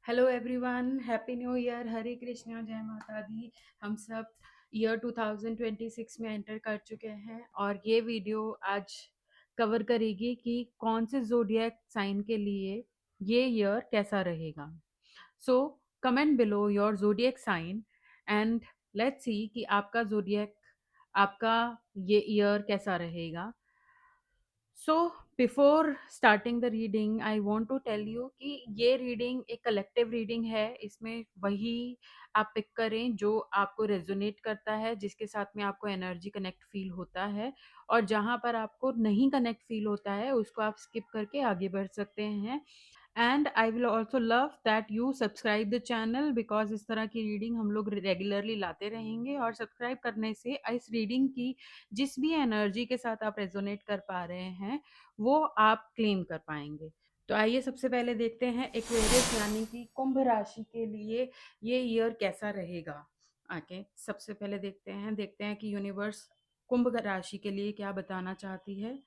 Hello everyone, happy new year, Hare Krishna, जय माता दी। हम सब ईयर 2026 में एंटर कर चुके हैं और ये वीडियो आज कवर करेगी कि कौन से ज़ोडिएक साइन के लिए ये ईयर कैसा रहेगा। So comment below your zodiac sign and let's see कि आपका ज़ोडिएक, आपका ये ईयर कैसा रहेगा। So before starting the reading I want to tell you कि ये रीडिंग एक कलेक्टिव रीडिंग है। इसमें वही आप पिक करें जो आपको रेजोनेट करता है, जिसके साथ में आपको एनर्जी कनेक्ट फील होता है, और जहाँ पर आपको नहीं कनेक्ट फील होता है उसको आप स्किप करके आगे बढ़ सकते हैं। And I will also love that you subscribe the channel, because इस तरह की रीडिंग हम लोग रेगुलरली लाते रहेंगे, और सब्सक्राइब करने से इस रीडिंग की जिस भी एनर्जी के साथ आप रेजोनेट कर पा रहे हैं वो आप क्लेम कर पाएंगे। तो आइए सबसे पहले देखते हैं एक्वेरियस यानी कि कुंभ राशि के लिए ये ईयर कैसा रहेगा। आके सबसे पहले देखते हैं कि यूनिवर्स कुंभ राशि के लिए क्या बताना चाहती है।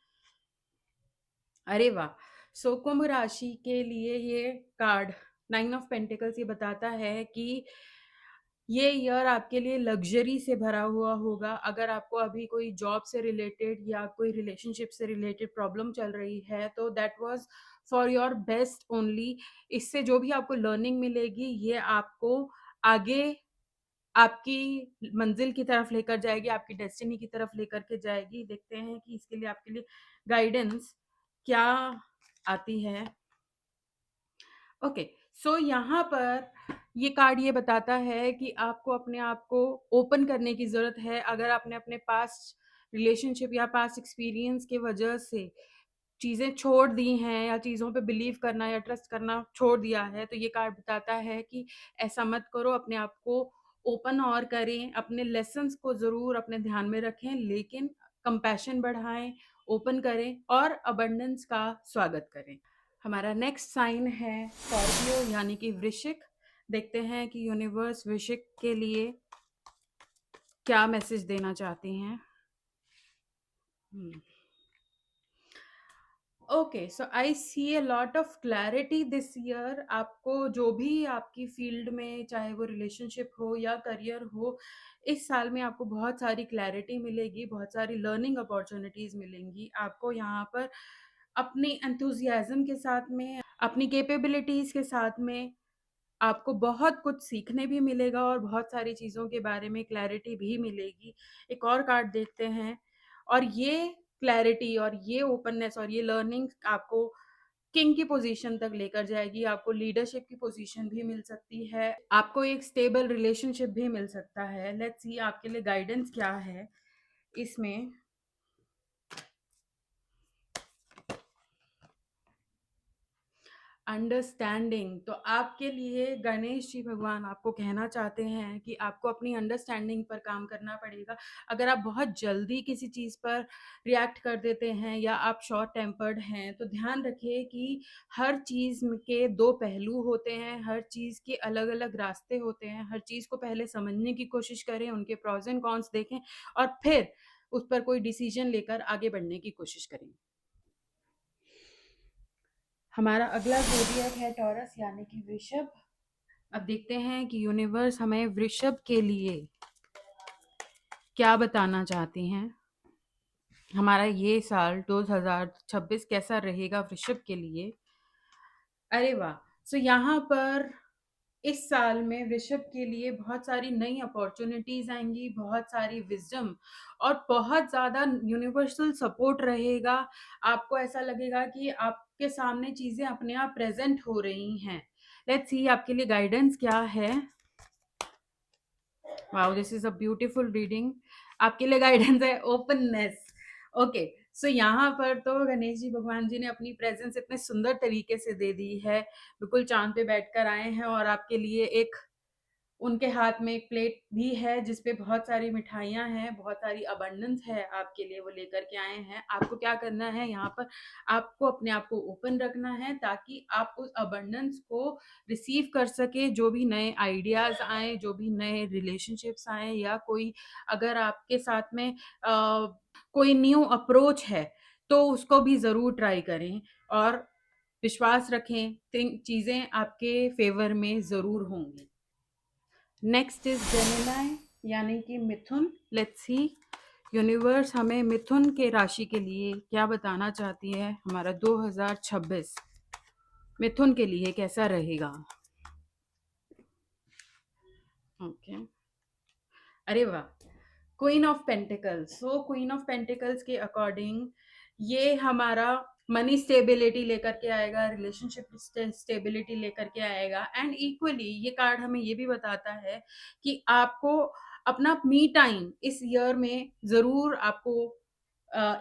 अरे वाह! सो कुंभ राशि के लिए ये कार्ड 9 ऑफ पेंटिकल्स ये बताता है कि ये ईयर आपके लिए लग्जरी से भरा हुआ होगा। अगर आपको अभी कोई जॉब से रिलेटेड या कोई रिलेशनशिप से रिलेटेड प्रॉब्लम चल रही है तो that was for your best only. इससे जो भी आपको लर्निंग मिलेगी ये आपको आगे आपकी मंजिल की तरफ लेकर जाएगी, आपकी डेस्टिनी की तरफ लेकर के जाएगी। देखते हैं कि इसके लिए आपके लिए गाइडेंस क्या आती है। ओके, सो यहाँ पर ये कार्ड ये बताता है कि आपको अपने आप को ओपन करने की ज़रूरत है। अगर आपने अपने पास्ट रिलेशनशिप या पास्ट एक्सपीरियंस के वजह से चीज़ें छोड़ दी हैं या चीज़ों पे बिलीव करना या ट्रस्ट करना छोड़ दिया है, तो ये कार्ड बताता है कि ऐसा मत करो। अपने आप को ओपन और करें, अपने लेसन्स को ज़रूर अपने ध्यान में रखें, लेकिन कंपैशन बढ़ाएं, ओपन करें और अबंडेंस का स्वागत करें। हमारा नेक्स्ट साइन है स्कॉर्पियो यानी कि वृश्चिक। देखते हैं कि यूनिवर्स वृश्चिक के लिए क्या मैसेज देना चाहती हैं। Okay, so I see a lot of clarity this year. आपको जो भी आपकी फील्ड में, चाहे वो रिलेशनशिप हो या करियर हो, इस साल में आपको बहुत सारी क्लैरिटी मिलेगी, बहुत सारी लर्निंग अपॉर्चुनिटीज मिलेंगी। आपको यहाँ पर अपनी एंथुजियाज्म के साथ में, अपनी कैपेबिलिटीज के साथ में आपको बहुत कुछ सीखने भी मिलेगा और बहुत सारी चीज़ों के बारे में क्लैरिटी भी मिलेगी। एक और कार्ड देखते हैं, और ये क्लैरिटी और ये ओपननेस और ये लर्निंग आपको किंग की पोजीशन तक लेकर जाएगी। आपको लीडरशिप की पोजीशन भी मिल सकती है, आपको एक स्टेबल रिलेशनशिप भी मिल सकता है। लेट्स सी आपके लिए गाइडेंस क्या है इसमें। अंडरस्टैंडिंग, तो आपके लिए गणेश जी भगवान आपको कहना चाहते हैं कि आपको अपनी अंडरस्टैंडिंग पर काम करना पड़ेगा। अगर आप बहुत जल्दी किसी चीज़ पर रिएक्ट कर देते हैं या आप शॉर्ट टेम्पर्ड हैं, तो ध्यान रखिए कि हर चीज़ के दो पहलू होते हैं, हर चीज़ के अलग अलग रास्ते होते हैं। हर चीज़ को पहले समझने की कोशिश करें, उनके प्रॉज एंड कॉन्स देखें और फिर उस पर कोई डिसीजन लेकर आगे बढ़ने की कोशिश करें। हमारा अगला ज़ोडिएक है टॉरस यानी कि वृषभ। अब देखते हैं कि यूनिवर्स हमें वृषभ के लिए क्या बताना चाहती हैं। हमारा ये साल 2026 कैसा रहेगा वृषभ के लिए। अरे वाह! सो यहाँ पर इस साल में वृषभ के लिए बहुत सारी नई अपॉर्चुनिटीज आएंगी, बहुत सारी विजडम और बहुत ज़्यादा यूनिवर्सल सपोर्ट रहेगा। आपको ऐसा लगेगा कि आपके सामने चीज़ें अपने आप प्रेजेंट हो रही हैं। लेट्स सी आपके लिए गाइडेंस क्या है। Wow, this is a beautiful reading. आपके लिए गाइडेंस है ओपननेस। ओके, सो यहाँ पर तो गणेश जी भगवान जी ने अपनी प्रेजेंस इतने सुंदर तरीके से दे दी है, बिल्कुल चांद पे बैठकर आए हैं, और आपके लिए एक उनके हाथ में एक प्लेट भी है जिसपे बहुत सारी मिठाइयाँ हैं, बहुत सारी अबंडेंस है आपके लिए, वो लेकर के आए हैं। आपको क्या करना है यहाँ पर, आपको अपने आप को ओपन रखना है ताकि आप उस अबंडेंस को रिसीव कर सके। जो भी नए आइडियाज़ आए, जो भी नए रिलेशनशिप्स आए, या कोई अगर आपके साथ में कोई न्यू अप्रोच है तो उसको भी ज़रूर ट्राई करें। और विश्वास रखें, चीज़ें आपके फेवर में ज़रूर होंगी। नेक्स्ट इज जेमिनाई यानी कि मिथुन। लेट्स सी यूनिवर्स हमें मिथुन के राशि के लिए क्या बताना चाहती है। हमारा 2026 मिथुन के लिए कैसा रहेगा। ओके अरे वाह, queen of pentacles. So queen of pentacles के अकॉर्डिंग ये हमारा मनी स्टेबिलिटी लेकर के आएगा, रिलेशनशिप स्टेबिलिटी लेकर के आएगा। एंड इक्वली ये कार्ड हमें ये भी बताता है कि आपको अपना मी टाइम इस ईयर में ज़रूर आपको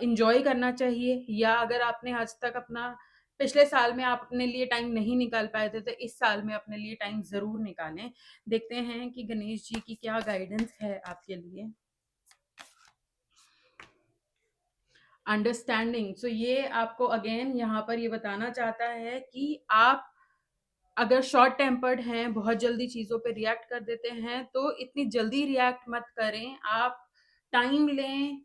इंजॉय करना चाहिए, या अगर आपने आज तक अपना पिछले साल में आप अपने लिए टाइम नहीं निकाल पाए थे तो इस साल में अपने लिए टाइम ज़रूर निकालें। देखते हैं कि गणेश जी की क्या गाइडेंस है आपके लिए। अंडरस्टैंडिंग। सो ये आपको अगेन यहाँ पर ये बताना चाहता है कि आप अगर शॉर्ट टेम्पर्ड हैं, बहुत जल्दी चीज़ों पे रिएक्ट कर देते हैं, तो इतनी जल्दी रिएक्ट मत करें। आप टाइम लें,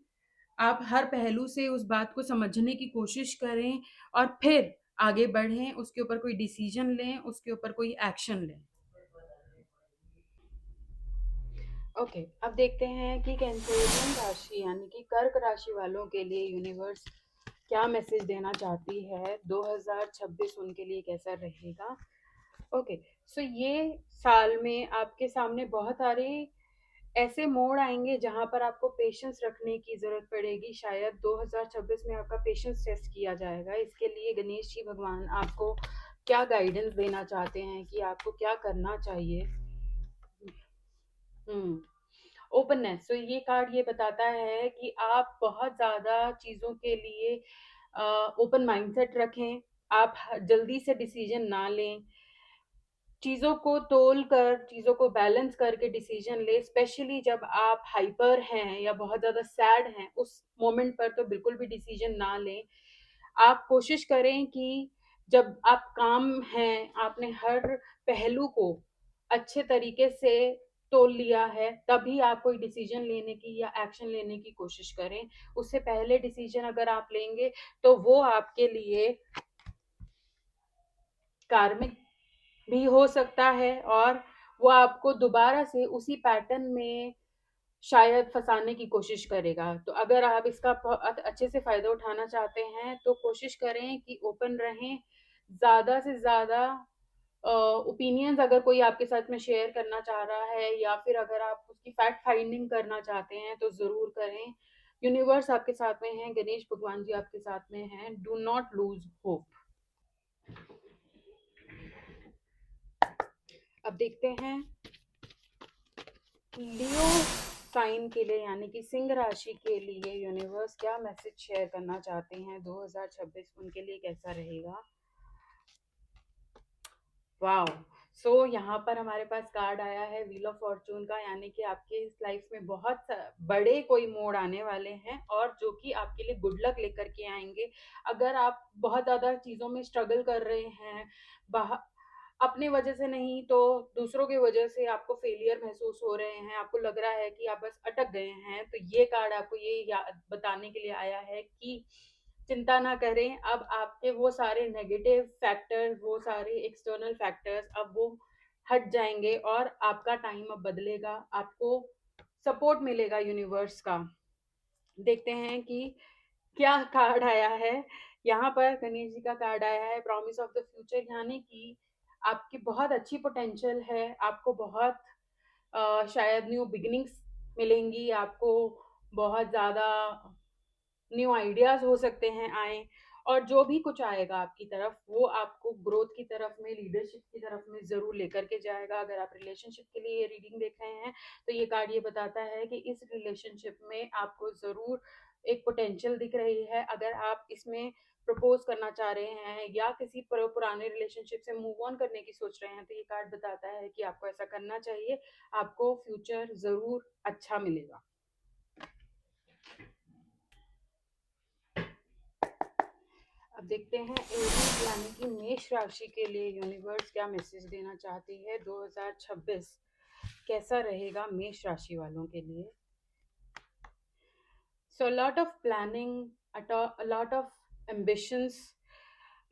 आप हर पहलू से उस बात को समझने की कोशिश करें और फिर आगे बढ़ें, उसके ऊपर कोई डिसीजन लें, उसके ऊपर कोई एक्शन लें। ओके अब देखते हैं कि कैंसरियन राशि यानी कि कर्क राशि वालों के लिए यूनिवर्स क्या मैसेज देना चाहती है। 2026 उनके लिए कैसा रहेगा। ओके सो ये साल में आपके सामने बहुत सारे ऐसे मोड़ आएंगे जहां पर आपको पेशेंस रखने की जरूरत पड़ेगी। शायद 2026 में आपका पेशेंस टेस्ट किया जाएगा। इसके लिए गणेश जी भगवान आपको क्या गाइडेंस देना चाहते हैं कि आपको क्या करना चाहिए। ओपननेस। तो ये कार्ड ये बताता है कि आप बहुत ज़्यादा चीज़ों के लिए ओपन माइंडसेट रखें। आप जल्दी से डिसीजन ना लें, चीज़ों को तोल कर, चीज़ों को बैलेंस करके डिसीजन ले। स्पेशली जब आप हाइपर हैं या बहुत ज़्यादा सैड हैं, उस मोमेंट पर तो बिल्कुल भी डिसीजन ना लें। आप कोशिश करें कि जब आप काम हैं, आपने हर पहलू को अच्छे तरीके से तोल लिया है, तभी आप कोई डिसीजन लेने की या एक्शन लेने की कोशिश करें। उससे पहले डिसीजन अगर आप लेंगे तो वो आपके लिए कार्मिक भी हो सकता है और वो आपको दोबारा से उसी पैटर्न में शायद फंसाने की कोशिश करेगा। तो अगर आप इसका बहुत अच्छे से फायदा उठाना चाहते हैं तो कोशिश करें कि ओपन रहें, ज्यादा से ज्यादा ओपिनियंस अगर कोई आपके साथ में शेयर करना चाह रहा है या फिर अगर आप उसकी फैक्ट फाइंडिंग करना चाहते हैं तो जरूर करें। यूनिवर्स आपके साथ में है, गणेश भगवान जी आपके साथ में हैं। Do not lose hope. अब देखते हैं लियो साइन के लिए यानी कि सिंह राशि के लिए यूनिवर्स क्या मैसेज शेयर करना चाहते हैं। 2026 उनके लिए कैसा रहेगा। वाओ। सो यहाँ पर हमारे पास कार्ड आया है व्हील ऑफ फॉर्चून का, यानी कि आपके इस लाइफ में बहुत बड़े कोई मोड़ आने वाले हैं और जो कि आपके लिए गुड लक लेकर के आएंगे। अगर आप बहुत ज़्यादा चीज़ों में स्ट्रगल कर रहे हैं, अपने वजह से नहीं तो दूसरों की वजह से आपको फेलियर महसूस हो रहे हैं, आपको लग रहा है कि आप बस अटक गए हैं, तो ये कार्ड आपको ये याद बताने के लिए आया है कि चिंता ना करें। अब आपके वो सारे नेगेटिव फैक्टर्स, वो सारे एक्सटर्नल फैक्टर्स अब वो हट जाएंगे और आपका टाइम अब बदलेगा, आपको सपोर्ट मिलेगा यूनिवर्स का। देखते हैं कि क्या कार्ड आया है। यहाँ पर गणेश जी का कार्ड आया है प्रॉमिस ऑफ द फ्यूचर, यानी कि आपकी बहुत अच्छी पोटेंशियल है, आपको बहुत शायद न्यू बिगिनिंग्स मिलेंगी, आपको बहुत ज़्यादा न्यू आइडियाज हो सकते हैं आए, और जो भी कुछ आएगा आपकी तरफ वो आपको ग्रोथ की तरफ में, लीडरशिप की तरफ में जरूर लेकर के जाएगा। अगर आप रिलेशनशिप के लिए ये रीडिंग देख रहे हैं तो ये कार्ड ये बताता है कि इस रिलेशनशिप में आपको जरूर एक पोटेंशियल दिख रही है। अगर आप इसमें प्रपोज करना चाह रहे हैं या किसी पुराने रिलेशनशिप से मूव ऑन करने की सोच रहे हैं तो ये कार्ड बताता है कि आपको ऐसा करना चाहिए, आपको फ्यूचर जरूर अच्छा मिलेगा। अब देखते हैं एरीज यानी कि मेष राशि के लिए यूनिवर्स क्या मैसेज देना चाहती है। 2026 कैसा रहेगा मेष राशि वालों के लिए। So lot of planning, a lot of ambitions,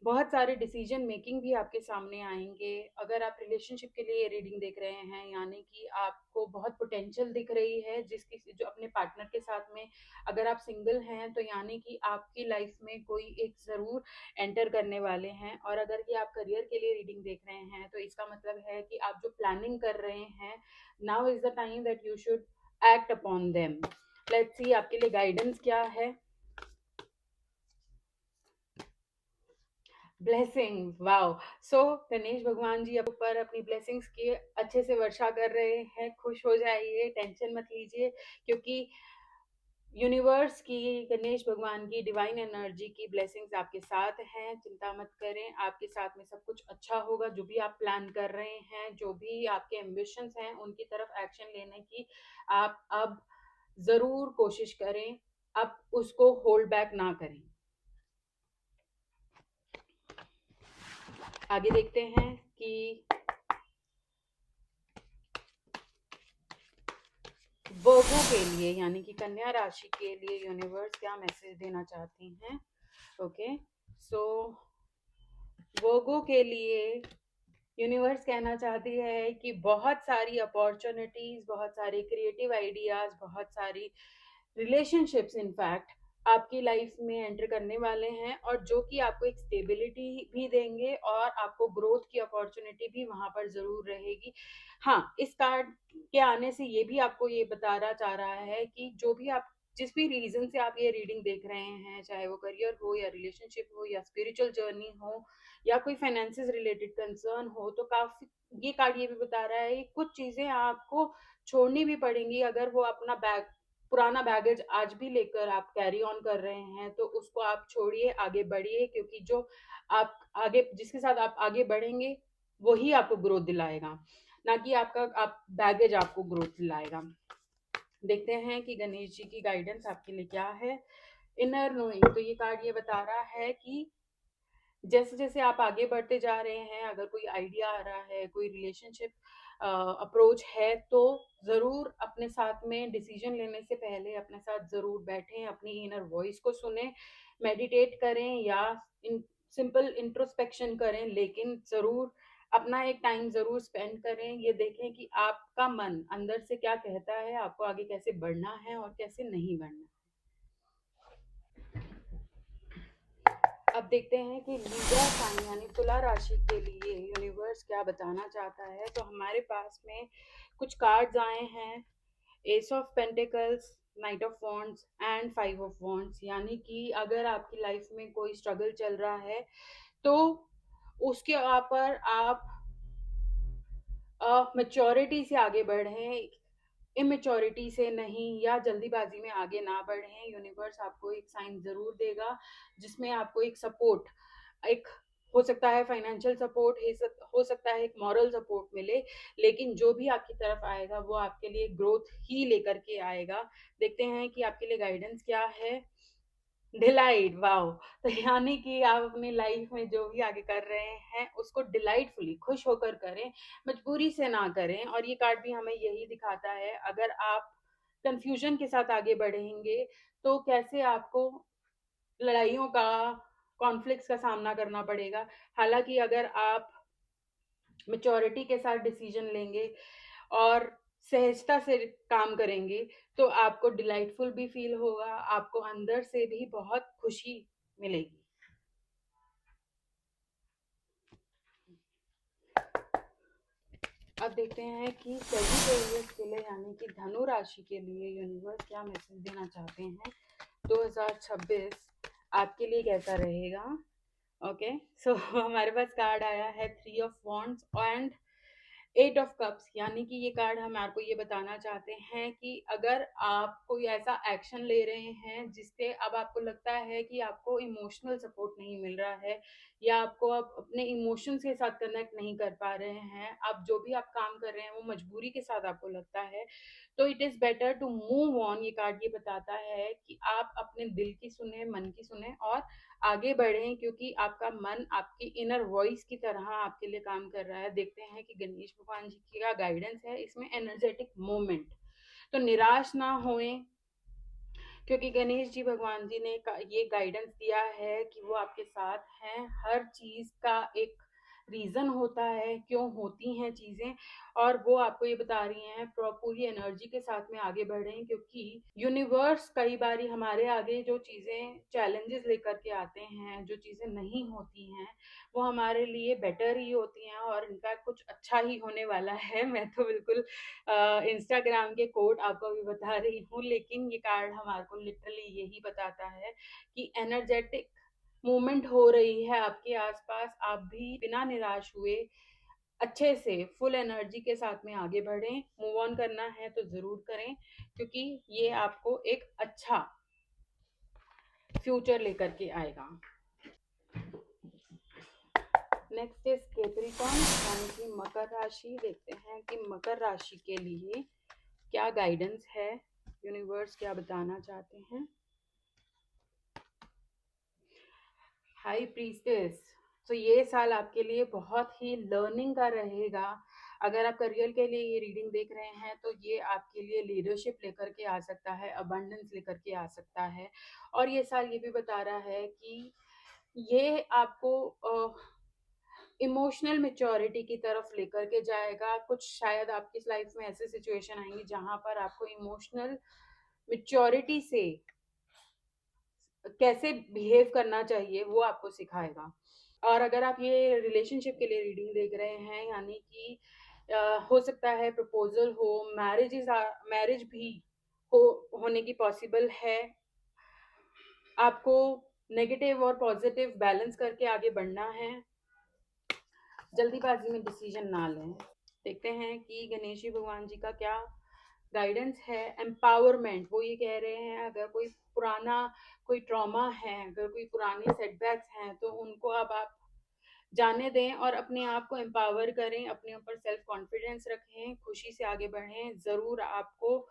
बहुत सारे डिसीजन मेकिंग भी आपके सामने आएँगे। अगर आप रिलेशनशिप के लिए ये रीडिंग देख रहे हैं, यानी कि आपको बहुत पोटेंशियल दिख रही है जिसकी जो अपने पार्टनर के साथ में। अगर आप सिंगल हैं तो यानी कि आपकी लाइफ में कोई एक ज़रूर एंटर करने वाले हैं। और अगर कि आप करियर के लिए रीडिंग देख रहे हैं तो इसका मतलब है कि आप जो प्लानिंग कर रहे हैं, now is the time that you should act upon them. Let's see आपके लिए गाइडेंस क्या है। Blessings, wow! सो गणेश भगवान जी आप ऊपर अपनी ब्लेसिंग्स की अच्छे से वर्षा कर रहे हैं। खुश हो जाइए, टेंशन मत लीजिए, क्योंकि यूनिवर्स की, गणेश भगवान की डिवाइन एनर्जी की ब्लेसिंग्स आपके साथ हैं। चिंता मत करें, आपके साथ में सब कुछ अच्छा होगा। जो भी आप प्लान कर रहे हैं, जो भी आपके एम्बिशंस हैं, उनकी तरफ एक्शन लेने की आप अब ज़रूर कोशिश करें। अब उसको होल्ड बैक ना करें। आगे देखते हैं कि वर्गो के लिए, यानी कि कन्या राशि के लिए यूनिवर्स क्या मैसेज देना चाहती हैं। ओके, सो वर्गो के लिए यूनिवर्स कहना चाहती है कि बहुत सारी अपॉर्चुनिटीज, बहुत सारे क्रिएटिव आइडियाज, बहुत सारी रिलेशनशिप्स इनफैक्ट आपकी लाइफ में एंटर करने वाले हैं, और जो कि आपको एक स्टेबिलिटी भी देंगे और आपको ग्रोथ की अपॉर्चुनिटी भी वहां पर जरूर रहेगी। हाँ, इस कार्ड के आने से ये भी आपको ये बताना चाह रहा है कि जो भी आप, जिस भी रीजन से आप ये रीडिंग देख रहे हैं, चाहे वो करियर हो या रिलेशनशिप हो या स्पिरिचुअल जर्नी हो या कोई फाइनेंसेस रिलेटेड कंसर्न हो, तो काफी ये कार्ड ये भी बता रहा है कि कुछ चीजें आपको छोड़नी भी पड़ेंगी। अगर वो अपना पुराना बैगेज आज भी लेकर आप कैरी ऑन कर रहे हैं, तो उसको आप छोड़िए, आगे बढ़िए, क्योंकि जो आप आगे, जिसके साथ आप आगे बढ़ेंगे वही आपको ग्रोथ दिलाएगा, ना कि आपका आप बैगेज आपको ग्रोथ दिलाएगा। देखते हैं कि गणेश जी की गाइडेंस आपके लिए क्या है। इनर नोइंग, तो ये कार्ड ये बता रहा है कि जैसे जैसे आप आगे बढ़ते जा रहे हैं, अगर कोई आइडिया आ रहा है, कोई रिलेशनशिप अप्रोच है, तो ज़रूर अपने साथ में डिसीजन लेने से पहले अपने साथ ज़रूर बैठें, अपनी इनर वॉइस को सुने, मेडिटेट करें या सिंपल इंट्रोस्पेक्शन करें, लेकिन ज़रूर अपना एक टाइम ज़रूर स्पेंड करें। ये देखें कि आपका मन अंदर से क्या कहता है, आपको आगे कैसे बढ़ना है और कैसे नहीं बढ़ना। अब देखते हैं कि लीब्रा साइन यानी तुला राशि के लिए यूनिवर्स क्या बताना चाहता है। तो हमारे पास में कुछ कार्ड्स आए हैं, S of pentacles, night of wands and five of wands. यानी कि अगर आपकी लाइफ में कोई स्ट्रगल चल रहा है तो उसके ऊपर आप मेच्योरिटी से आगे बढ़ें, इमेच्योरिटी से नहीं, या जल्दीबाजी में आगे ना बढ़ें। यूनिवर्स आपको एक साइन जरूर देगा जिसमें आपको एक सपोर्ट, एक हो सकता है फाइनेंशियल सपोर्ट, हो सकता है एक मॉरल सपोर्ट मिले, लेकिन जो भी आपकी तरफ आएगा वो आपके लिए ग्रोथ ही लेकर के आएगा। देखते हैं कि आपके लिए गाइडेंस क्या है। Delight, wow! तो यानी कि आप अपनी लाइफ में जो भी आगे कर रहे हैं उसको डिलाइटफुली, खुश होकर करें, मजबूरी से ना करें। और ये कार्ड भी हमें यही दिखाता है, अगर आप कंफ्यूजन के साथ आगे बढ़ेंगे तो कैसे आपको लड़ाइयों का, कॉन्फ्लिक्ट्स का सामना करना पड़ेगा। हालांकि अगर आप मेच्योरिटी के साथ डिसीजन लेंगे और सहजता से काम करेंगे तो आपको डिलाइटफुल भी फील होगा, आपको अंदर से भी बहुत खुशी मिलेगी। अब देखते हैं कि सेजिटेरियस के लिए, यानी कि धनु राशि के लिए यूनिवर्स क्या मैसेज देना चाहते हैं। 2026 आपके लिए कैसा रहेगा। ओके, सो हमारे पास कार्ड आया है three of wands and eight of cups. यानी कि ये कार्ड हम आपको ये बताना चाहते हैं कि अगर आप कोई ऐसा एक्शन ले रहे हैं जिससे अब आपको लगता है कि आपको इमोशनल सपोर्ट नहीं मिल रहा है, या आपको अब अपने इमोशंस के साथ कनेक्ट नहीं कर पा रहे हैं, आप जो भी आप काम कर रहे हैं वो मजबूरी के साथ आपको लगता है, तो it is better to move on. ये कार्ड ये बताता है कि आप अपने दिल की सुने, मन की सुने और आगे बढ़ें, क्योंकि आपका मन आपकी इनर वॉइस की तरह आपके लिए काम कर रहा है। देखते हैं कि गणेश भगवान जी का गाइडेंस है इसमें, एनर्जेटिक मोमेंट। तो निराश ना होएं, क्योंकि गणेश जी भगवान जी ने ये गाइडेंस दिया है कि वो आपके साथ हैं। हर चीज़ का एक रीज़न होता है क्यों होती हैं चीज़ें, और वो आपको ये बता रही हैं पूरी एनर्जी के साथ में आगे बढ़ें, क्योंकि यूनिवर्स कई बारी हमारे आगे जो चीज़ें चैलेंजेस लेकर के आते हैं, जो चीज़ें नहीं होती हैं, वो हमारे लिए बेटर ही होती हैं और इनफैक्ट कुछ अच्छा ही होने वाला है। मैं तो बिल्कुल इंस्टाग्राम के कोट आपको अभी बता रही हूँ, लेकिन ये कार्ड हमारे को लिटरली यही बताता है कि एनर्जेटिक मूवमेंट हो रही है आपके आसपास। आप भी बिना निराश हुए अच्छे से फुल एनर्जी के साथ में आगे बढ़ें। मूव ऑन करना है तो ज़रूर करें, क्योंकि ये आपको एक अच्छा फ्यूचर लेकर के आएगा। नेक्स्ट इज कैप्रिकॉर्न, यानी कि मकर राशि। देखते हैं कि मकर राशि के लिए क्या गाइडेंस है, यूनिवर्स क्या बताना चाहते हैं। हाई प्रीस्टेस, तो ये साल आपके लिए बहुत ही लर्निंग का रहेगा। अगर आप करियर के लिए ये रीडिंग देख रहे हैं तो ये आपके लिए लीडरशिप लेकर के आ सकता है, अबंडेंस लेकर के आ सकता है। और ये साल ये भी बता रहा है कि ये आपको इमोशनल मेच्योरिटी की तरफ लेकर के जाएगा। कुछ शायद आपकी लाइफ में ऐसे सिचुएशन आएंगी जहां पर आपको इमोशनल मेच्योरिटी से कैसे बिहेव करना चाहिए वो आपको सिखाएगा। और अगर आप ये रिलेशनशिप के लिए रीडिंग देख रहे हैं, यानी कि हो सकता है प्रपोजल हो, मैरिज भी हो होने की पॉसिबल है। आपको नेगेटिव और पॉजिटिव बैलेंस करके आगे बढ़ना है, जल्दीबाजी में डिसीजन ना लें। देखते हैं कि गणेश जी भगवान जी का क्या गाइडेंस है। एम्पावरमेंट, वो ये कह रहे हैं अगर कोई ट्रॉमा है, अगर कोई पुराने सेटबैक्स हैं तो उनको अब आप जाने दें और अपने आप को एम्पावर करें, अपने ऊपर सेल्फ कॉन्फिडेंस रखें, खुशी से आगे बढ़ें। ज़रूर आपको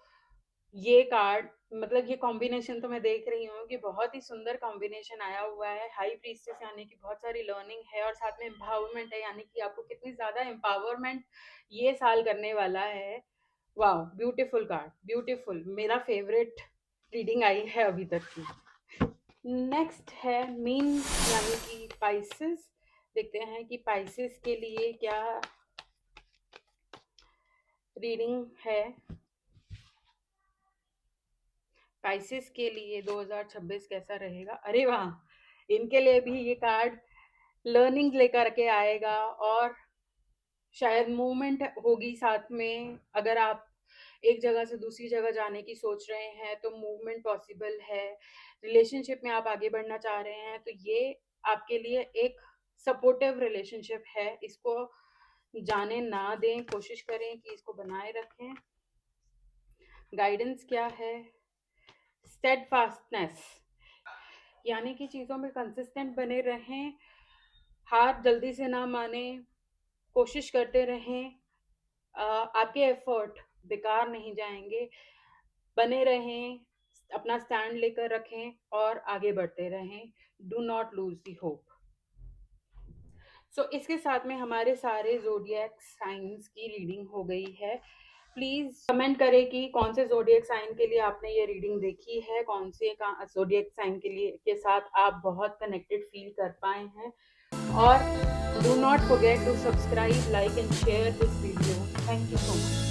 ये कार्ड, मतलब ये कॉम्बिनेशन तो मैं देख रही हूँ कि बहुत ही सुंदर कॉम्बिनेशन आया हुआ है। हाई प्रीस्टेस यानी कि बहुत सारी लर्निंग है और साथ में एम्पावरमेंट है, यानी कि आपको कितनी ज़्यादा एम्पावरमेंट ये साल करने वाला है। वाह, ब्यूटीफुल कार्ड, ब्यूटीफुल, मेरा फेवरेट रीडिंग आई है अभी तक की। नेक्स्ट है मीन, यानी कि पाइसेस। देखते हैं कि पाइसेस के लिए क्या रीडिंग है। पाइसेस के लिए 2026 कैसा रहेगा। अरे वाह, इनके लिए भी ये कार्ड लर्निंग लेकर के आएगा और शायद मूवमेंट होगी साथ में। अगर आप एक जगह से दूसरी जगह जाने की सोच रहे हैं तो मूवमेंट पॉसिबल है। रिलेशनशिप में आप आगे बढ़ना चाह रहे हैं तो ये आपके लिए एक सपोर्टिव रिलेशनशिप है। इसको जाने ना दें, कोशिश करें कि इसको बनाए रखें। गाइडेंस क्या है, स्टेडफास्टनेस, यानी कि चीज़ों में कंसिस्टेंट बने रहें, हार जल्दी से ना माने, कोशिश करते रहें। आपके एफर्ट बेकार नहीं जाएंगे। बने रहें, अपना स्टैंड लेकर रखें और आगे बढ़ते रहें। Do not lose the hope. So इसके साथ में हमारे सारे जोडियक साइंस की रीडिंग हो गई है। प्लीज कमेंट करें कि कौन से जोडियक साइन के लिए आपने ये रीडिंग देखी है, कौन से जोडियक साइन के साथ आप बहुत कनेक्टेड फील कर पाए हैं। और do not forget to subscribe, like and share this video. Thank you so much.